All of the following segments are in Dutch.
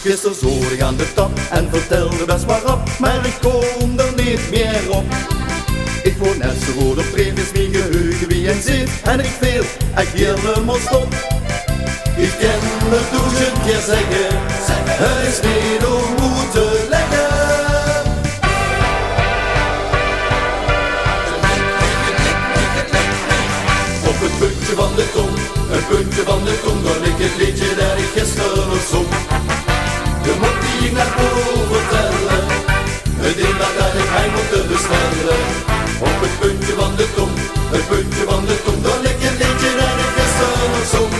Gisteren zoor ik aan de tap en vertelde best maar op, maar ik kom er niet meer op. Ik woon net zo goed op dreef, is mijn geheugen wie en zit, en ik veel, ik helemaal stop. Ik ken me 1000 keer zeggen, het is niet om moeten leggen. Op het puntje van de tong, het puntje van de tong, dan ik het liedje dat ik gisteren nog zong. De mop die ik naar boven vertellen, het ding dat ik hij moet te bestellen. Op het puntje van de tong, het puntje van de tong, dan ik het liedje dat ik gisteren nog zong.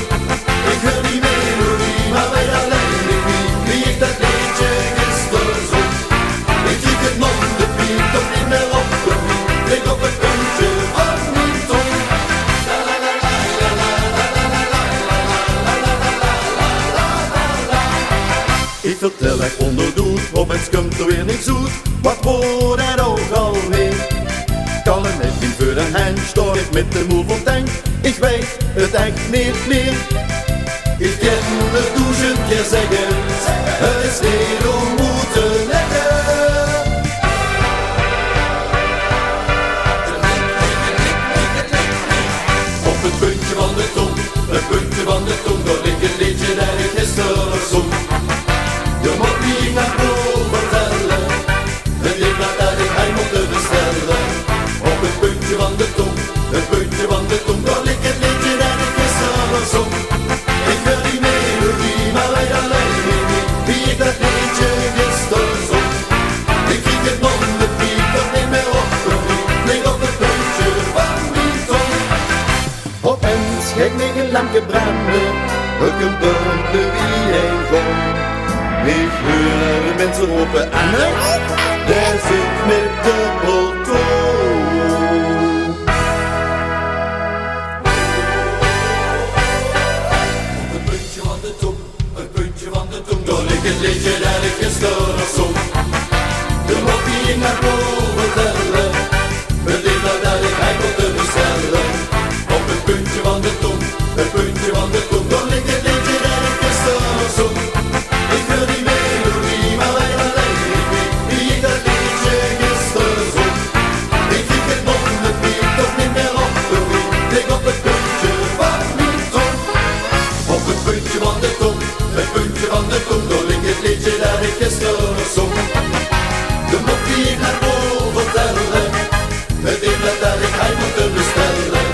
Ik wil die melodie, maar weet alleen ik niet wie ik dat liedje gisteren zong. Ik liet het nog de piek, toch niet meer op de piek, lig op het puntje van mijn tong. Ik vertel echt onderdoet, op het skumt er weer niet zoet, wat wordt er ook alweer? Kan het met mijn vuur en hen, stoor ik met de moe van tank, ik weet het echt niet meer. Ik ken me 1000 keer zeggen, het is niet om moeten leggen. Op het puntje van de tong, het puntje van de tong, dat ik het liedje dat ik gisteren nog zong. De mop die ik naar boven vertellen, het ding dat ik hij moet te bestellen. Op het puntje van de tong, het puntje van de tong, dat ik het liedje dat ik gisteren nog zong. Ik wil die melodie, maar weet alleen niet wie ik dat liedje gisteren zong. Ik krieg het nog de piek, dat niet meer op de piek, lig op het puntje van mijn tong. Opeens ging ik een lampje branden, ik een puntje wie heen gong. Ik hoor de mensen roepen en daar zit met dubbeltoon. Het puntje van de tong, het puntje van de tong, door ik het liedje dat ik gisteren nog zong. De mop die ik naar boven vertellen, het ding dat ik hij moet te bestellen. Op het puntje van de tong, het puntje van de tong, door ik het liedje dat ik gisteren nog zong. Ik wil die melodie, maar weet alleen niet wie ik dat liedje gisteren zong. Ik krieg het nog de piek, toch niet meer op de piek, lig op het puntje van mijn tong. Op het puntje van de tong, het puntje van de tong, door ik het liedje dat ik gisteren nog zong. De mop die ik naar boven vertellen, het ding dat ik hij moet te bestellen.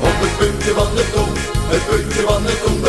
Op het puntje van de tong, het puntje van de tong,